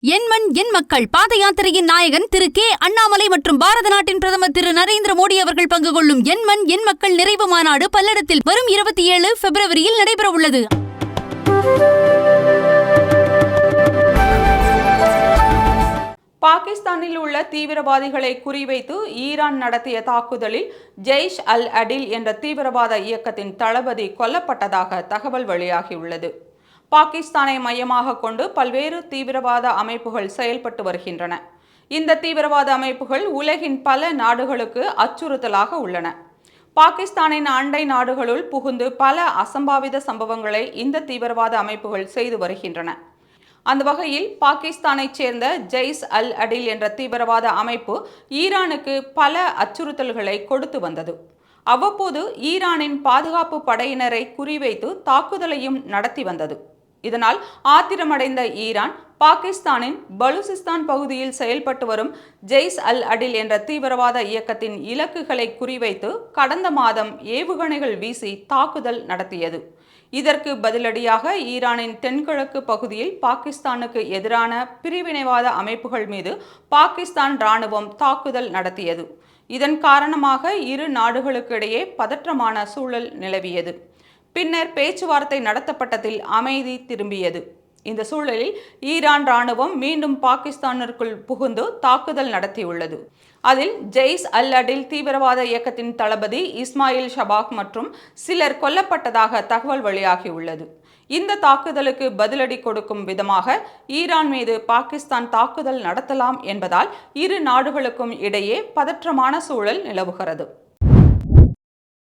என் மண் என் மக்கள் பாத யாத்திரையின் நாயகன் திரு கே அண்ணாமலை மற்றும் பாரத நாட்டின் பிரதமர் திரு நரேந்திர மோடி அவர்கள் பங்கு கொள்ளும் என் மண் என் மக்கள் நிறைவு மாநாடு பல்லடத்தில் வரும் 27 பிப்ரவரியில் நடைபெறவுள்ளது. பாகிஸ்தானில் உள்ள தீவிரவாதிகளை குறிவைத்து ஈரான் நடத்திய தாக்குதலில் ஜெய்ஷ் அல் அடில் என்ற தீவிரவாத இயக்கத்தின் தளபதி கொல்லப்பட்டதாக தகவல் வெளியாகியுள்ளது. பாகிஸ்தானை மையமாக கொண்டு பல்வேறு தீவிரவாத அமைப்புகள் செயல்பட்டு வருகின்றன. இந்த தீவிரவாத அமைப்புகள் உலகின் பல நாடுகளுக்கு அச்சுறுத்தலாக உள்ளன. பாகிஸ்தானின் அண்டை நாடுகளுள் புகுந்து பல அசம்பாவித சம்பவங்களை இந்த தீவிரவாத அமைப்புகள் செய்து வருகின்றன. அந்த வகையில் பாகிஸ்தானைச் சேர்ந்த ஜெய்ஷ் அல் அடில் என்ற தீவிரவாத அமைப்பு ஈரானுக்கு பல அச்சுறுத்தல்களை கொடுத்து வந்தது. அவ்வப்போது ஈரானின் பாதுகாப்பு படையினரை குறிவைத்து தாக்குதலையும் நடத்தி வந்தது. இதனால் ஆத்திரமடைந்த ஈரான் பாகிஸ்தானின் பலூசிஸ்தான் பகுதியில் செயல்பட்டு வரும் ஜெய்ஷ் அல் அடில் என்ற தீவிரவாத இயக்கத்தின் இலக்குகளை குறிவைத்து கடந்த மாதம் ஏவுகணைகள் வீசி தாக்குதல் நடத்தியது. இதற்கு பதிலடியாக ஈரானின் தென்கிழக்கு பகுதியில் பாகிஸ்தானுக்கு எதிரான பிரிவினைவாத அமைப்புகள் மீது பாகிஸ்தான் இராணுவம் தாக்குதல் நடத்தியது. இதன் காரணமாக இரு நாடுகளுக்கு இடையே பதற்றமான சூழல் நிலவியது. பின்னர் பேச்சுவார்த்தை நடத்தப்பட்டதில் அமைதி திரும்பியது. இந்த சூழலில் ஈரான் இராணுவம் மீண்டும் பாகிஸ்தானிற்குள் புகுந்து தாக்குதல் நடத்தியுள்ளது. அதில் ஜெய்ஷ் அல் அடில் தீவிரவாத இயக்கத்தின் தளபதி இஸ்மாயில் ஷபாக் மற்றும் சிலர் கொல்லப்பட்டதாக தகவல் வெளியாகியுள்ளது. இந்த தாக்குதலுக்கு பதிலடி கொடுக்கும் விதமாக ஈரான் மீது பாகிஸ்தான் தாக்குதல் நடத்தலாம் என்பதால் இரு நாடுகளுக்கும் இடையே பதற்றமான சூழல் நிலவுகிறது.